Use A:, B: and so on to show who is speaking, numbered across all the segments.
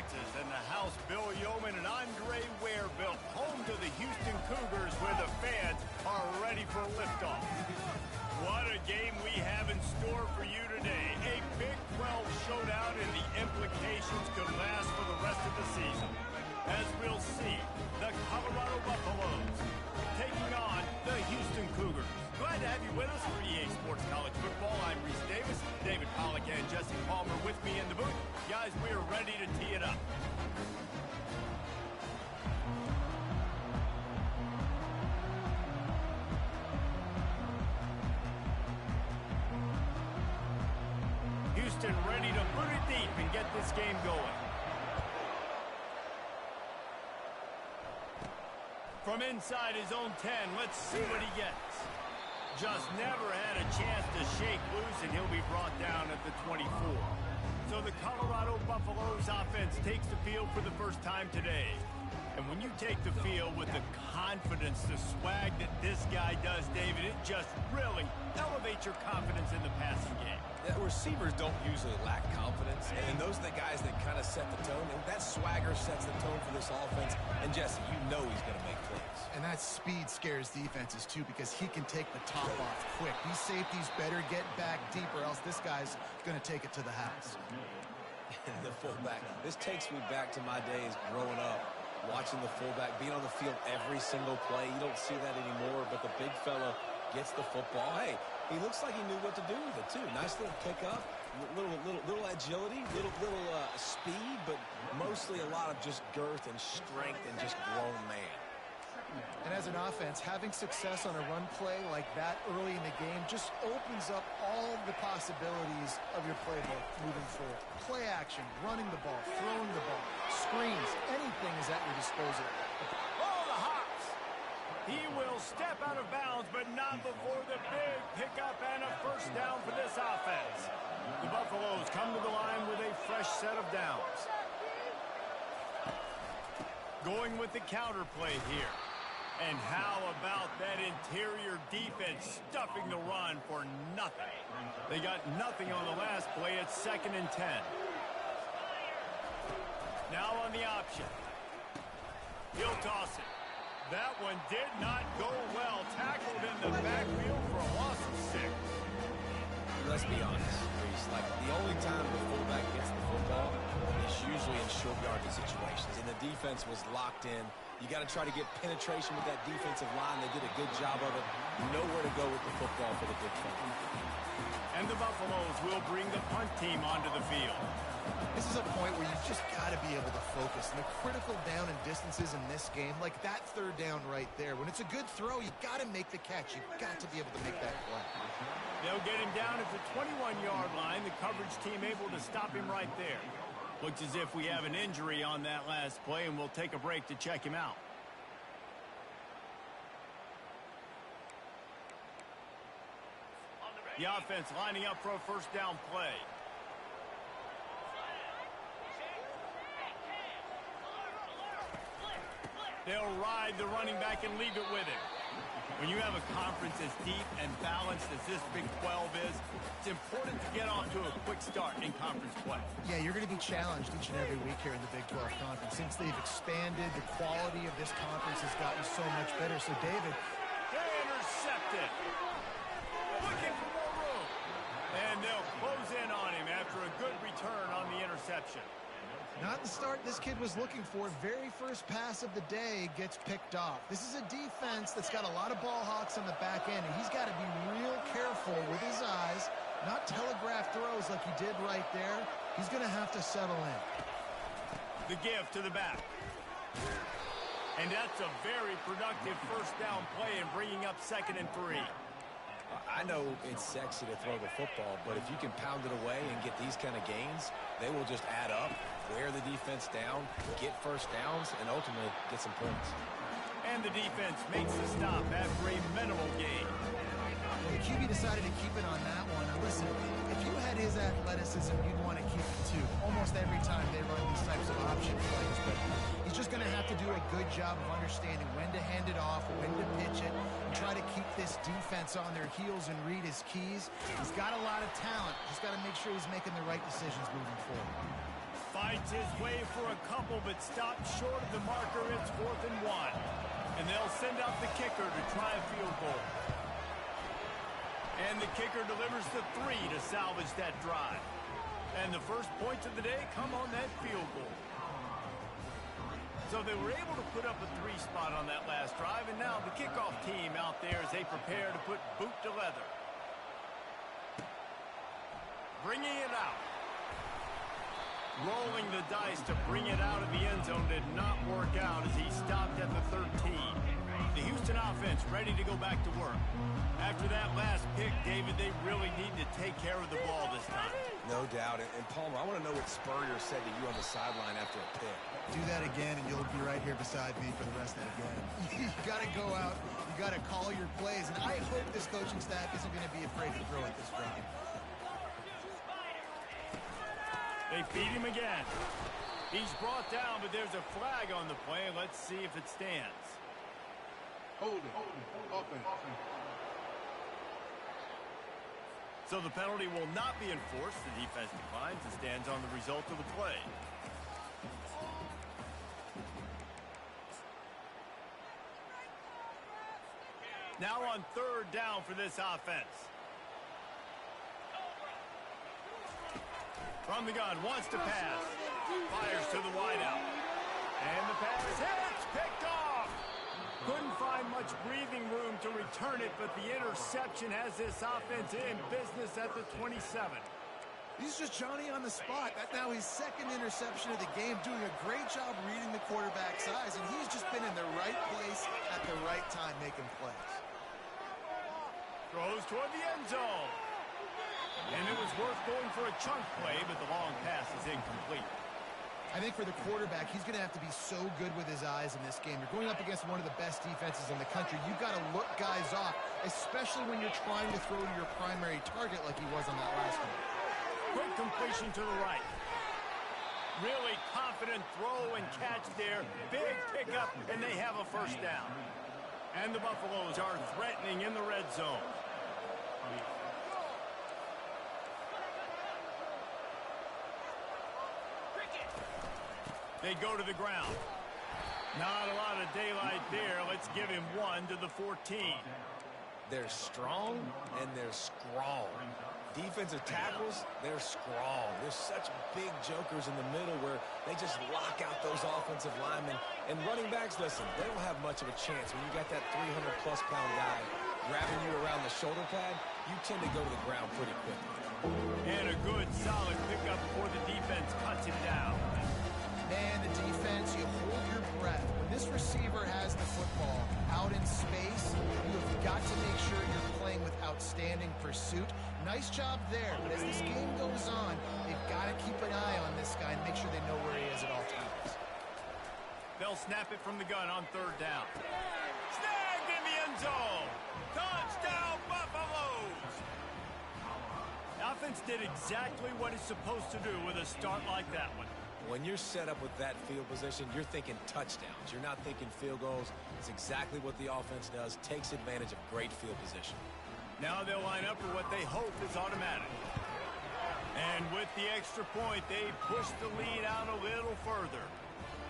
A: defenses and the house Bill Yeoman and Andre Ware built, home to the Houston Cougars, where the fans are ready for liftoff. What a game we have in store for you today. A Big 12 showdown, and the implications could last for the rest of the season. As we'll see, the Colorado Buffaloes taking on the Houston Cougars. Glad to have you with us for EA Sports College Football. I'm Reese Davis, David Pollack and Jesse Palmer with me in the booth. Guys, we are ready to tee it up. Houston ready to put it deep and get this game going. From inside his own 10, let's see what he gets. Just never had a chance to shake loose, and he'll be brought down at the 24. So the Colorado Buffaloes offense takes the field for the first time today. And when you take the field with the confidence, the swag that this guy does, David, it just really elevates your confidence in the passing game.
B: Yeah, receivers don't usually lack confidence, and those are the guys that kind of set the tone. And that swagger sets the tone for this offense. And Jesse, you know he's going to make plays.
C: And that speed scares defenses, too, because he can take the top off quick. These safeties better get back deep, or else this guy's going to take it to the house.
B: The fullback. This takes me back to my days growing up, watching the fullback being on the field every single play. You don't see that anymore, but the big fella gets the football. Hey, he looks like he knew what to do with it, too. Nice little pickup, little agility, little speed, but mostly a lot of just girth and strength and just grown man.
C: And as an offense, having success on a run play like that early in the game just opens up all the possibilities of your playbook moving forward. Play action, running the ball, throwing the ball, screens, anything is at your disposal.
A: Oh, the Hawks! He will step out of bounds, but not before the big pickup and a first down for this offense. The Buffaloes come to the line with a fresh set of downs. Going with the counter play here. And how about that interior defense stuffing the run for nothing? They got nothing on the last play. It's 2nd and 10. Now on the option. He'll toss it. That one did not go well. Tackled in the backfield for a loss of 6.
B: Let's be honest, Reese. Like, the only time the fullback gets the football is usually in short yardage situations. And the defense was locked in. You got to try to get penetration with that defensive line. They did a good job of it. You know where to go with the football for the big fella.
A: And the Buffaloes will bring the punt team onto the field.
C: This is a point where you've just got to be able to focus. And the critical down and distances in this game, like that third down right there, when it's a good throw, you got to make the catch. You've got to be able to make that play.
A: They'll get him down at the 21-yard line. The coverage team able to stop him right there. Looks as if we have an injury on that last play, and we'll take a break to check him out. The offense lining up for a first down play. They'll ride the running back and leave it with him. When you have a conference as deep and balanced as this Big 12 is, it's important to get off to a quick start in conference play.
C: Yeah, you're going to be challenged each and every week here in the Big 12 Conference. Since they've expanded, the quality of this conference has gotten so much better. So, David.
A: They intercepted. Looking for more room. And they'll close in on him after a good return on the interception.
C: Not the start this kid was looking for. Very first pass of the day gets picked off. This is a defense that's got a lot of ball hawks on the back end, and he's got to be real careful with his eyes, not telegraph throws like he did right there. He's going to have to settle in.
A: The give to the back. And that's a very productive first down play and bringing up 2nd and 3.
B: I know it's sexy to throw the football, but if you can pound it away and get these kind of gains, they will just add up, wear the defense down, get first downs, and ultimately get some points.
A: And the defense makes the stop after a minimal gain.
C: Well, the QB decided to keep it on that one. Now, listen, if you had his athleticism, you'd want to keep it too. Almost every time they run these types of option plays, but he's just going to have to do a good job of understanding when to hand it off, when to pitch it, and try to keep this defense on their heels and read his keys. He's got a lot of talent. Just got to make sure he's making the right decisions moving forward.
A: Fights his way for a couple, but stopped short of the marker. It's 4th and 1. And they'll send out the kicker to try a field goal. And the kicker delivers the 3 to salvage that drive. And the first points of the day come on that field goal. So they were able to put up a 3 spot on that last drive, and now the kickoff team out there as they prepare to put boot to leather. Bringing it out. Rolling the dice to bring it out of the end zone did not work out as he stopped at the 13. The Houston offense ready to go back to work. After that last pick, David, they really need to take care of the ball this time.
B: No doubt. And Palmer, I want to know what Spurrier said to you on the sideline after a pick.
C: Do that again, and you'll be right here beside me for the rest of the game. You got to go out. You got to call your plays. And I hope this coaching staff isn't going to be afraid to throw at this drive.
A: They feed him again. He's brought down, but there's a flag on the play. Let's see if it stands.
D: Hold it. Offense.
A: So the penalty will not be enforced. The defense declines and stands on the result of the play. Now on 3rd down for this offense. From the gun, wants to pass. Fires to the wideout. And the pass hits, picked off. Couldn't find much breathing room to return it, but the interception has this offense in business at the 27.
C: He's just Johnny on the spot. That's now his 2nd interception of the game, doing a great job reading the quarterback's eyes, and he's just been in the right place at the right time making plays.
A: Throws toward the end zone. And it was worth going for a chunk play, but the long pass is incomplete.
C: I think for the quarterback, he's going to have to be so good with his eyes in this game. You're going up against one of the best defenses in the country. You've got to look guys off, especially when you're trying to throw to your primary target like he was on that last one.
A: Quick completion to the right. Really confident throw and catch there. Big pickup, and they have a first down. And the Buffaloes are threatening in the red zone. They go to the ground. Not a lot of daylight there. Let's give him 1 to the 14.
B: They're strong and they're strong. Defensive tackles, they're strong. There's such big jokers in the middle where they just lock out those offensive linemen. And running backs, listen, they don't have much of a chance. When you got that 300-plus pound guy grabbing you around the shoulder pad, you tend to go to the ground pretty quickly.
A: And a good, solid pickup before the defense cuts him down.
C: Man, the defense, you hold your breath. When this receiver has the football out in space, you have got to make sure you're playing with outstanding pursuit. Nice job there, but as this game goes on, they've got to keep an eye on this guy and make sure they know where he is at all times.
A: They'll snap it from the gun on 3rd down. Snagged in the end zone. Touchdown, Buffaloes! The offense did exactly what it's supposed to do with a start like that one.
B: When you're set up with that field position, you're thinking touchdowns. You're not thinking field goals. It's exactly what the offense does, takes advantage of great field position.
A: Now they'll line up for what they hope is automatic. And with the extra point, they push the lead out a little further.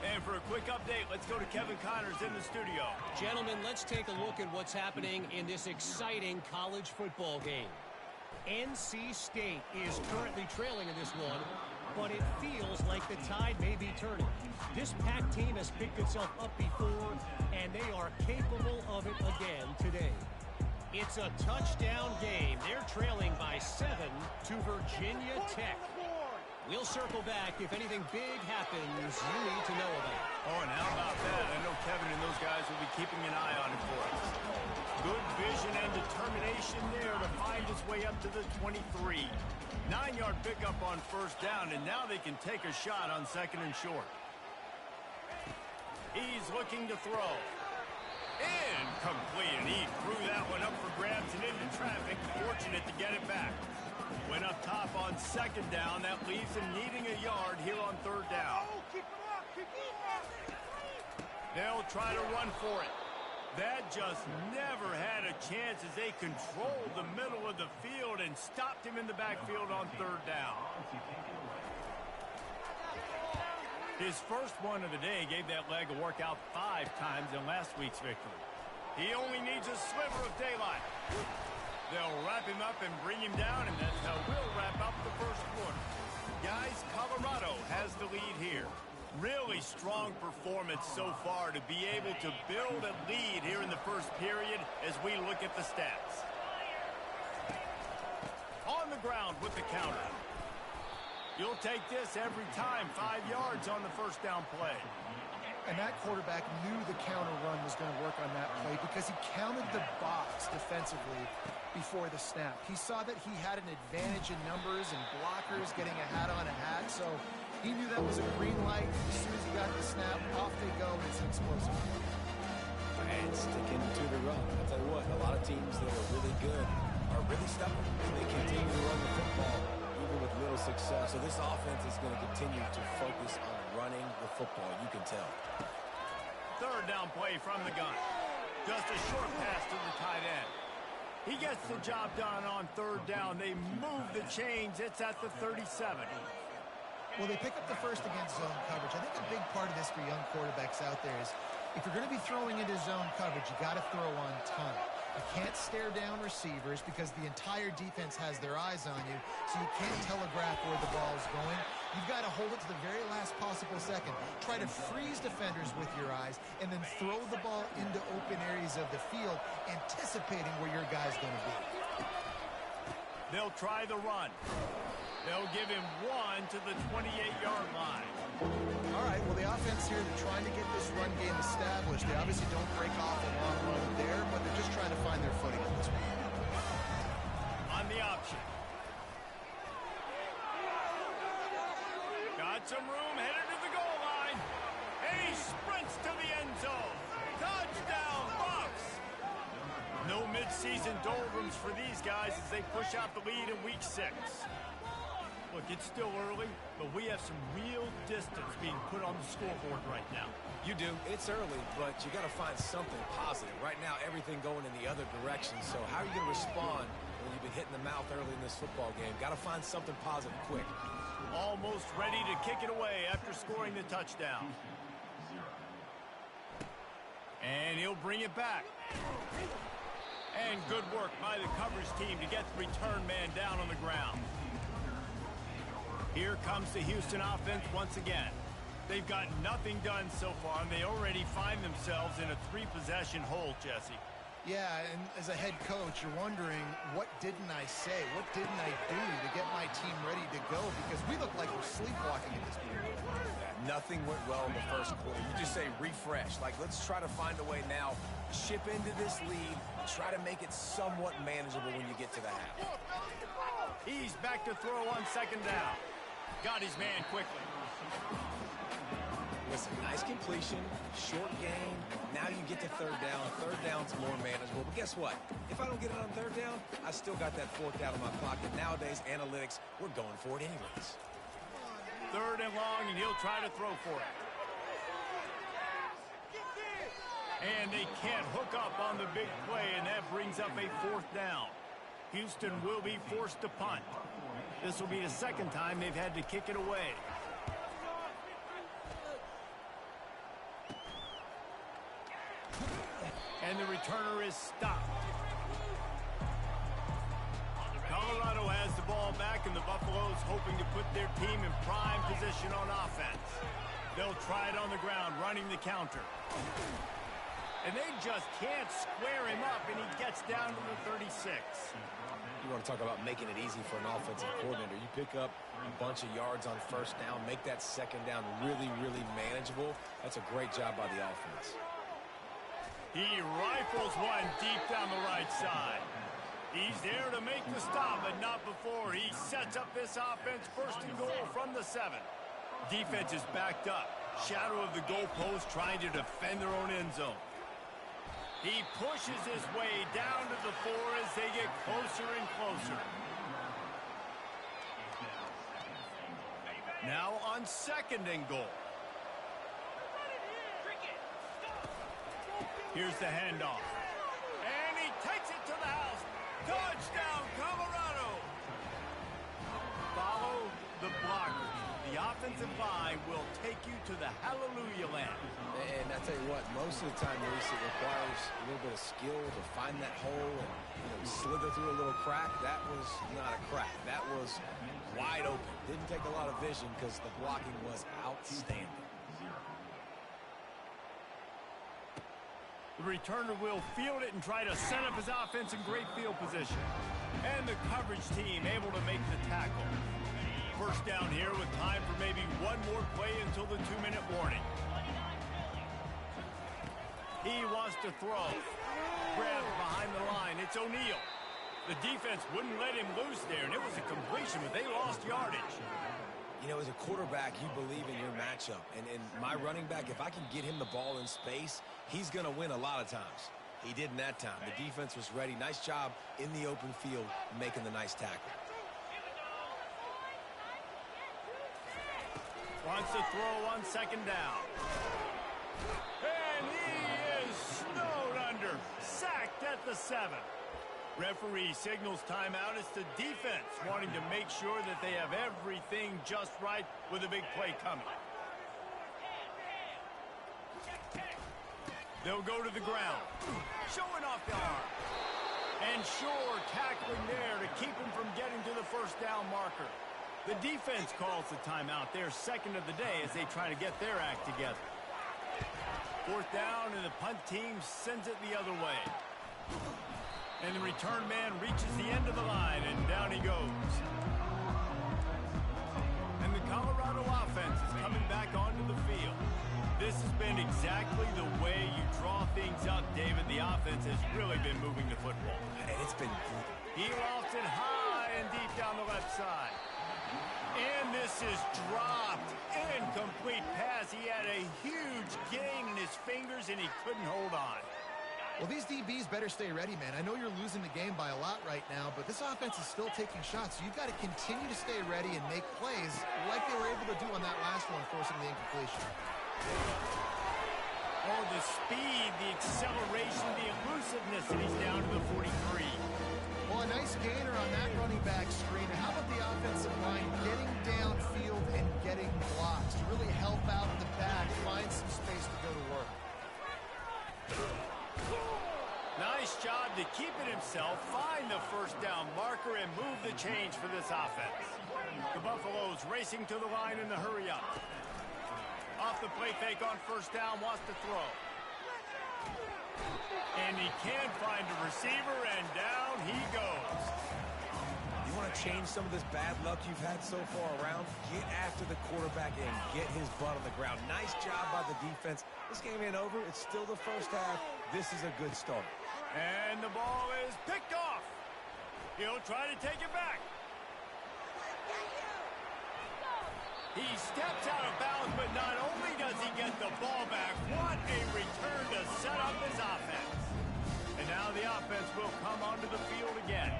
A: And for a quick update, let's go to Kevin Connors in the studio.
E: Gentlemen, let's take a look at what's happening in this exciting college football game. NC State is currently trailing in this one, but it feels like the tide may be turning. This Pac team has picked itself up before, and they are capable of it again today. It's a touchdown game. They're trailing by 7 to Virginia Tech. We'll circle back if anything big happens you need to know about.
A: Oh, and how about that? I know Kevin and those guys will be keeping an eye on it for us. Good vision and determination there to find his way up to the 23. 9-yard pickup on 1st down, and now they can take a shot on 2nd and short. He's looking to throw. Incomplete, and he threw that one up for grabs and into traffic. Fortunate to get it back. Went up top on 2nd down. That leaves him needing a yard here on 3rd down. They'll try to run for it. That just never had a chance as they controlled the middle of the field and stopped him in the backfield on 3rd down. His first one of the day gave that leg a workout 5 times in last week's victory. He only needs a sliver of daylight. They'll wrap him up and bring him down, and that's how we'll wrap up the first quarter. Guys, Colorado has the lead here. Really strong performance so far to be able to build a lead here in the first period as we look at the stats. On the ground with the counter. You'll take this every time. 5 yards on the first down play.
C: And that quarterback knew the counter run was going to work on that play because he counted the box defensively before the snap. He saw that he had an advantage in numbers and blockers getting a hat on a hat, so he knew that was a green light. As soon as he got the snap, off they go, and it's explosive.
B: And sticking to the run. I'll tell you what, a lot of teams that are really good are really stubborn, and they continue to run the football even with little success. So this offense is going to continue to focus on running the football, you can tell.
A: Third down play from the gun. Just a short pass to the tight end. He gets the job done on third down. They move the chains. It's at the 37.
C: Well, they pick up the first against zone coverage. I think a big part of this for young quarterbacks out there is if you're going to be throwing into zone coverage, you got to throw on time. You can't stare down receivers because the entire defense has their eyes on you, so you can't telegraph where the ball is going. You've got to hold it to the very last possible second. Try to freeze defenders with your eyes and then throw the ball into open areas of the field, anticipating where your guy's going to be.
A: They'll try the run. They'll give him 1 to the 28-yard line.
C: All right, well, the offense here, they're trying to get this run game established. They obviously don't break off a long run there, but they're just trying to find their footing on this one.
A: On the option. Got some room, headed to the goal line. And he sprints to the end zone. Touchdown, Bucs! No midseason doldrums for these guys as they push out the lead in Week 6. Look, it's still early, but we have some real distance being put on the scoreboard right now.
B: You do. It's early, but you got to find something positive. Right now, everything going in the other direction. So how are you going to respond when you've been hit in the mouth early in this football game? Got to find something positive quick.
A: Almost ready to kick it away after scoring the touchdown. And he'll bring it back. And good work by the coverage team to get the return man down on the ground. Here comes the Houston offense once again. They've got nothing done so far, and they already find themselves in a 3-possession hole, Jesse.
C: Yeah, and as a head coach, you're wondering, what didn't I say? What didn't I do to get my team ready to go? Because we look like we're sleepwalking at this point.
B: Yeah, nothing went well in the first quarter. You just say refresh. Like, let's try to find a way now, chip into this lead, try to make it somewhat manageable when you get to the half.
A: He's back to throw on second down. Got his man quickly.
B: Listen, nice completion, short gain. Now you get to third down. Third down's more manageable. But guess what? If I don't get it on third down, I still got that fourth down in my pocket. Nowadays, analytics, we're going for it anyways.
A: Third and long, and he'll try to throw for it. And they can't hook up on the big play, and that brings up a fourth down. Houston will be forced to punt. This will be the second time they've had to kick it away. And the returner is stopped. Colorado has the ball back, and the Buffaloes hoping to put their team in prime position on offense. They'll try it on the ground, running the counter. And they just can't square him up, and he gets down to the 36.
B: You want to talk about making it easy for an offensive coordinator. You pick up a bunch of yards on first down, make that second down really, really manageable. That's a great job by the offense.
A: He rifles one deep down the right side. He's there to make the stop, but not before. He sets up this offense first and goal from the 7. Defense is backed up. Shadow of the goalpost trying to defend their own end zone. He pushes his way down to the 4 as they get closer and closer. Now on second and goal. Here's the handoff. And he takes it to the house. Touchdown, Colorado! Follow the blockers. The offensive offensive line will take you to the hallelujah land.
B: And I tell you what, most of the time, Maurice, it requires a little bit of skill to find that hole and slither through a little crack. That was not a crack. That was wide open. Didn't take a lot of vision because the blocking was outstanding.
A: The returner will field it and try to set up his offense in great field position. And the coverage team able to make the tackle. First down here with time for maybe one more play until the 2-minute warning. He wants to throw. Grabbed behind the line. It's O'Neal. The defense wouldn't let him loose there, and it was a completion, but they lost yardage.
B: You know, as a quarterback, you believe in your matchup. And my running back, if I can get him the ball in space, he's going to win a lot of times. He did in that time. The defense was ready. Nice job in the open field making the nice tackle.
A: Wants to throw on second down. And he is snowed under. Sacked at the 7. Referee signals timeout. It's the defense wanting to make sure that they have everything just right with a big play coming. They'll go to the ground. Showing off the arm. And Shore tackling there to keep him from getting to the first down marker. The defense calls the timeout. Their second of the day as they try to get their act together. Fourth down, and the punt team sends it the other way. And the return man reaches the end of the line, and down he goes. And the Colorado offense is coming back onto the field. This has been exactly the way you draw things up, David. The offense has really been moving the football.
B: And it's been good.
A: He lofts it high and deep down the left side. And this is dropped. Incomplete pass. He had a huge gain in his fingers, and he couldn't hold on.
C: Well, these DBs better stay ready, man. I know you're losing the game by a lot right now, but this offense is still taking shots. So you've got to continue to stay ready and make plays like they were able to do on that last one, forcing the incompletion.
A: Oh, the speed, the acceleration, the elusiveness, and he's down to the 43.
C: Well, a nice gainer on that running back screen. How about the offensive line getting downfield and getting blocks to really help out in the back, find some space to go to work?
A: Nice job to keep it himself, find the first down marker, and move the change for this offense. The Buffaloes racing to the line in the hurry up. Off the play fake on first down, wants to throw. And he can't find a receiver, and down he goes.
B: You want to change some of this bad luck you've had so far around? Get after the quarterback and get his butt on the ground. Nice job by the defense. This game ain't over. It's still the first half. This is a good start.
A: And the ball is picked off. He'll try to take it back. He steps out of bounds, but not only does he get the ball back, what a return to set up his offense. And now the offense will come onto the field again.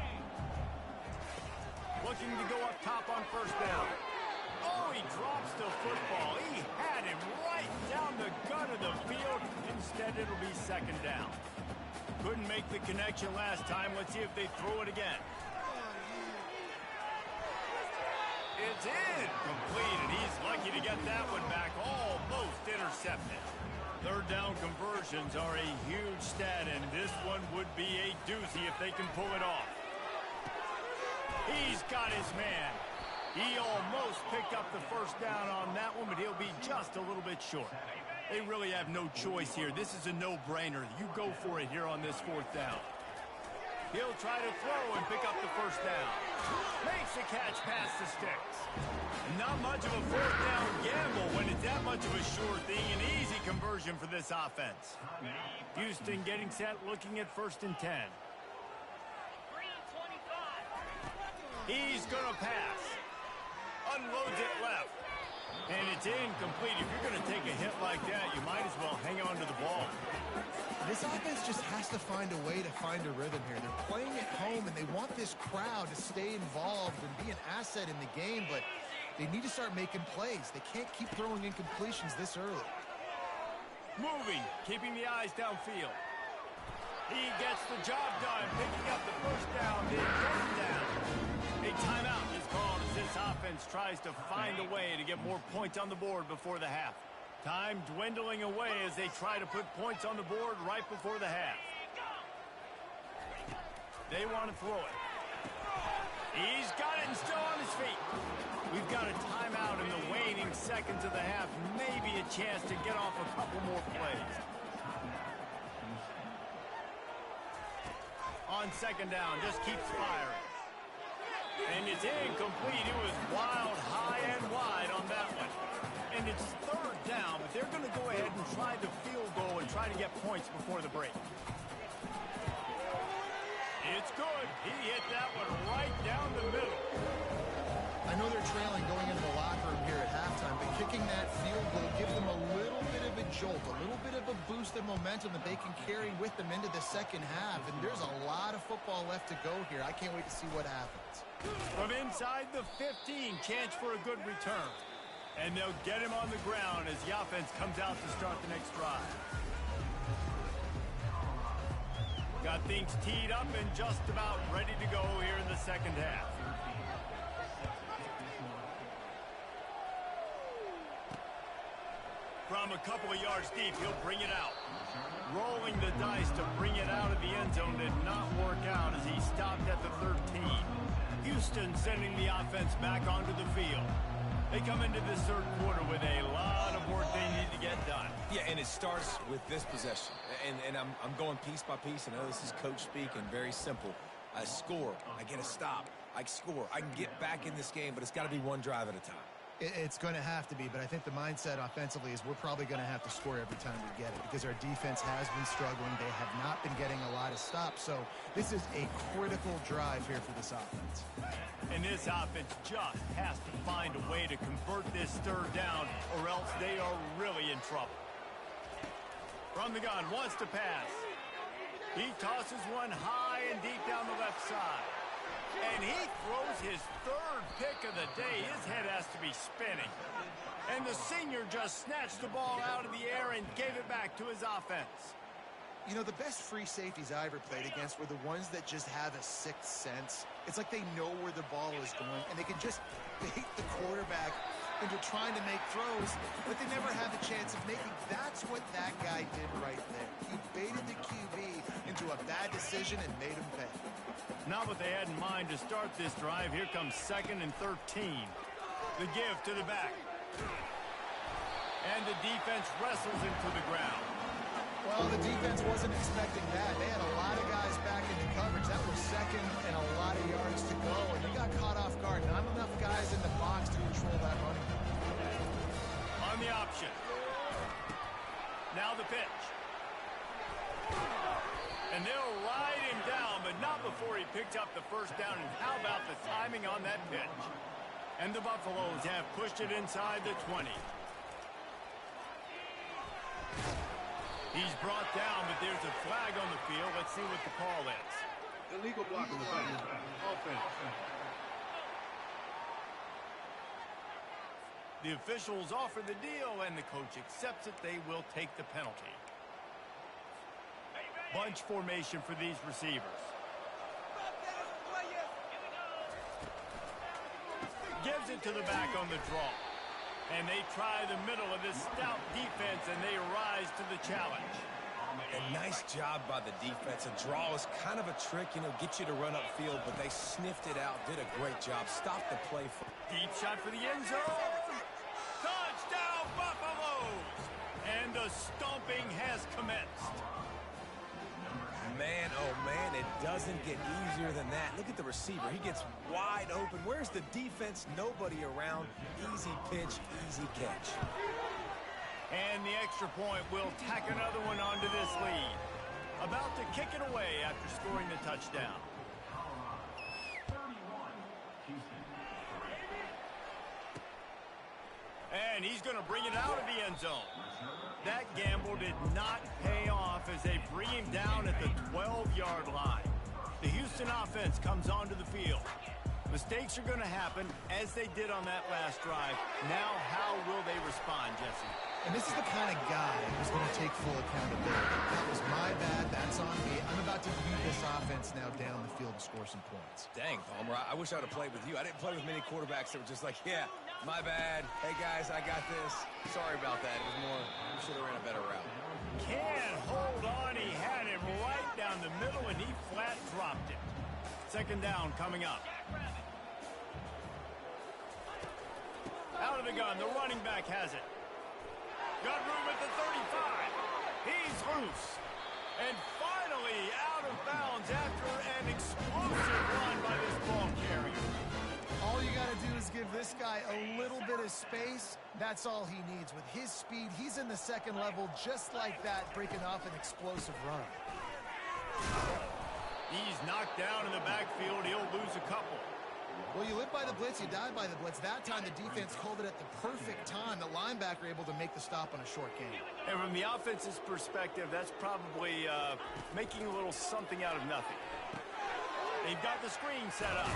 A: Looking to go up top on first down. Oh, he drops the football. He had him right down the gut of the field. Instead, it'll be second down. Couldn't make the connection last time. Let's see if they throw it again. It's incomplete, and he's lucky to get that one back. Almost intercepted. Third down conversions are a huge stat, and this one would be a doozy if they can pull it off. He's got his man. He almost picked up the first down on that one, but he'll be just a little bit short. They really have no choice here. This is a no-brainer. You go for it here on this fourth down. He'll try to throw and pick up the first down. Makes the catch past the sticks. Not much of a fourth down gamble when it's that much of a sure thing. An easy conversion for this offense. Houston getting set, looking at 1st and 10. He's going to pass. Unloads it left. And it's incomplete. If you're going to take a hit like that, you might as well hang on to the ball.
C: This offense just has to find a way to find a rhythm here. They're playing at home, and they want this crowd to stay involved and be an asset in the game, but they need to start making plays. They can't keep throwing incompletions this early.
A: Moving, keeping the eyes downfield. He gets the job done, picking up the first down, then getting down. A timeout is called as this offense offense tries to find a way to get more points on the board before the half. Time dwindling away as they try to put points on the board right before the half. They want to throw it. He's got it and still on his feet. We've got a timeout in the waning seconds of the half. Maybe a chance to get off a couple more plays. On second down, just keeps firing. And it's incomplete. It was wild, high and wide on that one. And it's third down, but they're going to go ahead and try the field goal and try to get points before the break. It's good. He hit that one right down the middle.
C: I know they're trailing going into the locker room here at halftime, but kicking that field goal gives them a little bit of a jolt, a little bit of a boost of momentum that they can carry with them into the second half. And there's a lot of football left to go here. I can't wait to see what happens.
A: From inside the 15, chance for a good return. And they'll get him on the ground as the offense comes out to start the next drive. Got things teed up and just about ready to go here in the second half. From a couple of yards deep, he'll bring it out. Rolling the dice to bring it out of the end zone did not work out as he stopped at the 13. Houston sending the offense back onto the field. They come into this third quarter with a lot of work they need to get done.
B: Yeah, and it starts with this possession. And I'm going piece by piece. I know this is coach speak and very simple. I score. I get a stop. I score. I can get back in this game, but it's got to be one drive at a time.
C: It's going to have to be, but I think the mindset offensively is we're probably going to have to score every time we get it because our defense has been struggling. They have not been getting a lot of stops, so this is a critical drive here for this offense.
A: And this offense just has to find a way to convert this third down or else they are really in trouble. From the gun, wants to pass. He tosses one high and deep down the left side. And he throws his third pick of the day. His head has to be spinning. And the senior just snatched the ball out of the air and gave it back to his offense.
C: You know, the best free safeties I ever played against were the ones that just have a sixth sense. It's like they know where the ball is going, and they can just bait the quarterback into trying to make throws, but they never have a chance of making. That's what that guy did right there. He baited the QB into a bad decision and made him pay.
A: Not what they had in mind to start this drive. Here comes 2nd and 13. The give to the back. And the defense wrestles him to the ground.
C: Well, the defense wasn't expecting that. They had a lot of guys back into coverage. That was second and a lot of yards to go, and he got caught off guard. Not enough guys in the box to control that running.
A: On the option. Now the pitch. And they'll ride him down, but not before he picked up the first down. And how about the timing on that pitch? And the Buffaloes have pushed it inside the 20. He's brought down, but there's a flag on the field. Let's see what the call is.
D: Illegal block on the back. Offense.
A: The officials offer the deal, and the coach accepts it. They will take the penalty. Bunch formation for these receivers. Gives it to the back on the draw. And they try the middle of this stout defense, and they rise to the challenge.
B: A nice job by the defense. A draw is kind of a trick, you know, get you to run upfield, but they sniffed it out, did a great job. Stopped the play.
A: Deep shot for the end zone. Touchdown, Buffaloes! And the stomping has commenced.
B: Man, oh man, it doesn't get easier than that. Look at the receiver. He gets wide open. Where's the defense? Nobody around. Easy pitch, easy catch.
A: And the extra point will tack another one onto this lead. About to kick it away after scoring the touchdown. And he's going to bring it out of the end zone. That gamble did not pay off as they bring him down at the 12-yard line. The Houston offense comes onto the field. Mistakes are going to happen as they did on that last drive. Now, how will they respond, Jesse?
C: And this is the kind of guy who's going to take full accountability. That was my bad. That's on me. I'm about to lead this offense now down the field and score some points.
B: Dang, Palmer, I wish I would have played with you. I didn't play with many quarterbacks that were just like, yeah, my bad. Hey, guys, I got this. Sorry about that. It was more, we should have ran a better route.
A: Can't hold on. He had it right down the middle, and he flat dropped it. Second down coming up. Out of the gun, the running back has it. Got room at the 35. He's loose. And finally out of bounds after an explosive run by this ball carrier.
C: All you got to do is give this guy a little bit of space. That's all he needs. With his speed, he's in the second level just like that, breaking off an explosive run.
A: He's knocked down in the backfield. He'll lose a couple.
C: Well, you live by the blitz, you die by the blitz. That time, the defense called it at the perfect time. The linebacker able to make the stop on a short gain.
A: And from the offense's perspective, that's probably making a little something out of nothing. They've got the screen set up.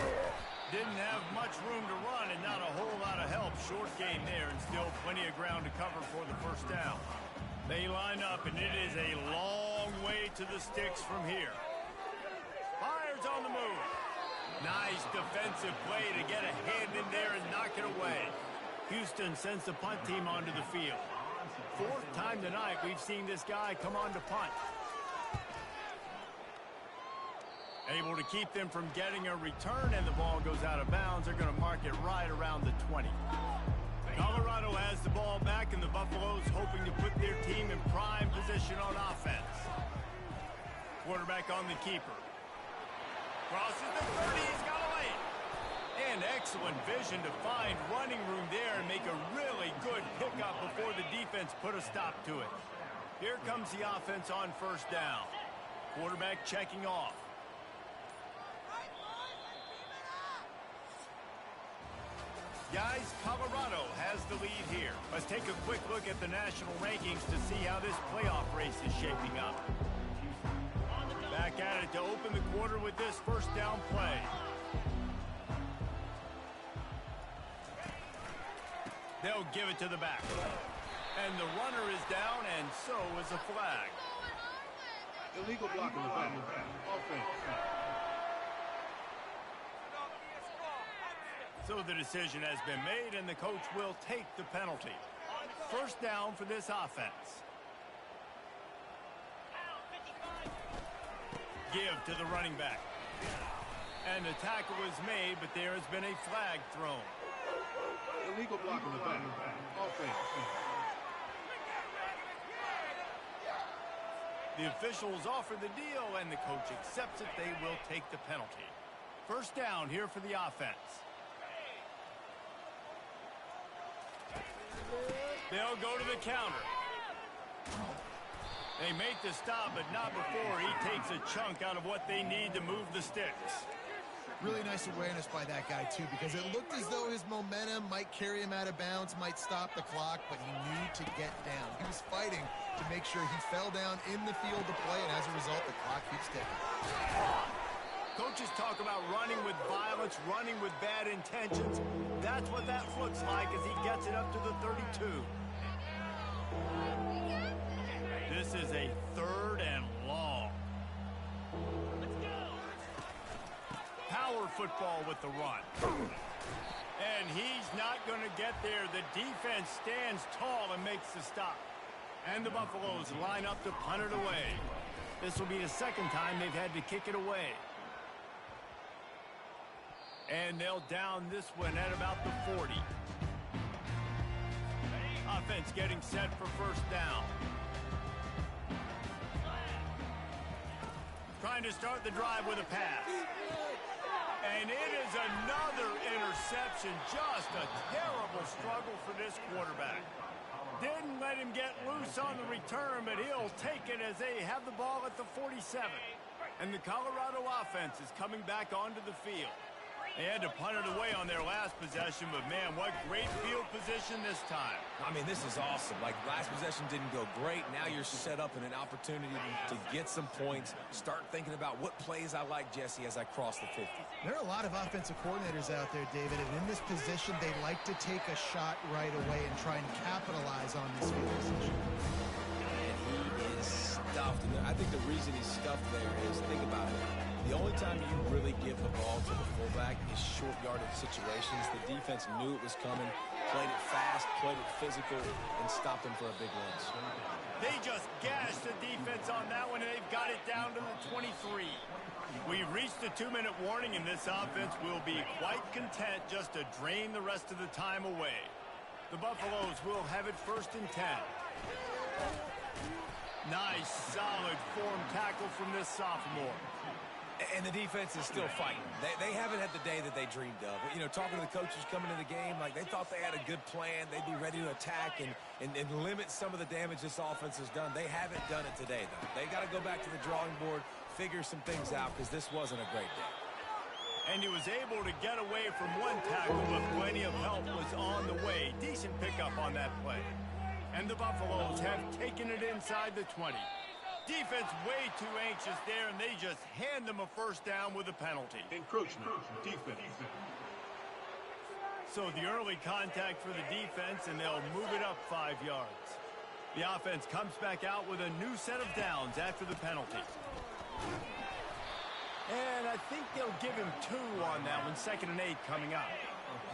A: Didn't have much room to run and not a whole lot of help. Short game there and still plenty of ground to cover for the first down. They line up, and it is a long way to the sticks from here. Fires on the move. Nice defensive play to get a hand in there and knock it away. Houston sends the punt team onto the field. Fourth time tonight we've seen this guy come on to punt. Able to keep them from getting a return, and the ball goes out of bounds. They're going to mark it right around the 20. Colorado has the ball back, and the Buffaloes hoping to put their team in prime position on offense. Quarterback on the keeper. Crosses the 30, he's got a lane. And excellent vision to find running room there and make a really good pickup before the defense put a stop to it. Here comes the offense on first down. Quarterback checking off. Guys, Colorado has the lead here. Let's take a quick look at the national rankings to see how this playoff race is shaping up. Back at it to open the quarter with this first down play. They'll give it to the back. And the runner is down, and so is a flag.
D: Illegal block in the back. Offense.
A: So the decision has been made, and the coach will take the penalty. First down for this offense. Give to the running back. And the tackle is made, but there has been a flag thrown.
D: Illegal block in the back. Offense.
A: The officials offer the deal, and the coach accepts it. They will take the penalty. First down here for the offense. They'll go to the counter. They make the stop, but not before he takes a chunk out of what they need to move the sticks.
C: Really nice awareness by that guy, too, because it looked as though his momentum might carry him out of bounds, might stop the clock, but he knew to get down. He was fighting to make sure he fell down in the field to play, and as a result, the clock keeps ticking.
A: Coaches talk about running with violence, running with bad intentions. That's what that looks like as he gets it up to the 32. This is a third and long. Power football with the run. And he's not going to get there. The defense stands tall and makes the stop. And the Buffaloes line up to punt it away. This will be the second time they've had to kick it away. And they'll down this one at about the 40. Offense getting set for first down. Trying to start the drive with a pass. And it is another interception. Just a terrible struggle for this quarterback. Didn't let him get loose on the return, but he'll take it as they have the ball at the 47. And the Colorado offense is coming back onto the field. They had to punt it away on their last possession, but man, what great field position this time.
B: I mean, this is awesome. Like, last possession didn't go great. Now you're set up in an opportunity to get some points. Start thinking about what plays I like, Jesse, as I cross the 50.
C: There are a lot of offensive coordinators out there, David, and in this position, they like to take a shot right away and try and capitalize on this field position.
B: And he is stuffed. And I think the reason he's stuffed there is, think about it. The only time you really give the ball to the fullback is short yardage situations. The defense knew it was coming, played it fast, played it physical, and stopped him for a big lunch.
A: They just gashed the defense on that one, and they've got it down to the 23. We've reached the 2-minute warning, and this offense will be quite content just to drain the rest of the time away. The Buffaloes will have it 1st and 10. Nice, solid form tackle from this sophomore.
B: And the defense is still fighting. They haven't had the day that they dreamed of. You know, talking to the coaches coming to the game, like they thought they had a good plan. They'd be ready to attack and limit some of the damage this offense has done. They haven't done it today, though. They got to go back to the drawing board, figure some things out, because this wasn't a great day.
A: And he was able to get away from one tackle, but plenty of help was on the way. Decent pickup on that play. And the Buffaloes have taken it inside the 20. Defense way too anxious there, and they just hand them a 1st down with a penalty.
D: Encroachment. Defense.
A: So the early contact for the defense, and they'll move it up 5 yards. The offense comes back out with a new set of downs after the penalty. And I think they'll give him 2 on that one, 2nd and 8 coming up.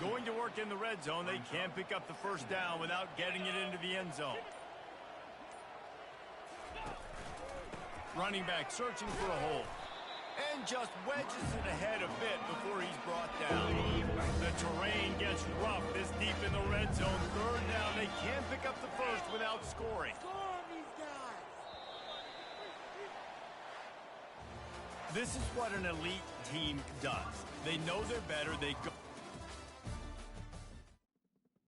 A: Going to work in the red zone, they can't pick up the 1st down without getting it into the end zone. Running back searching for a hole. And just wedges it ahead a bit before he's brought down. The terrain gets rough this deep in the red zone. 3rd down. They can't pick up the 1st without scoring. This is what an elite team does. They know they're better. They go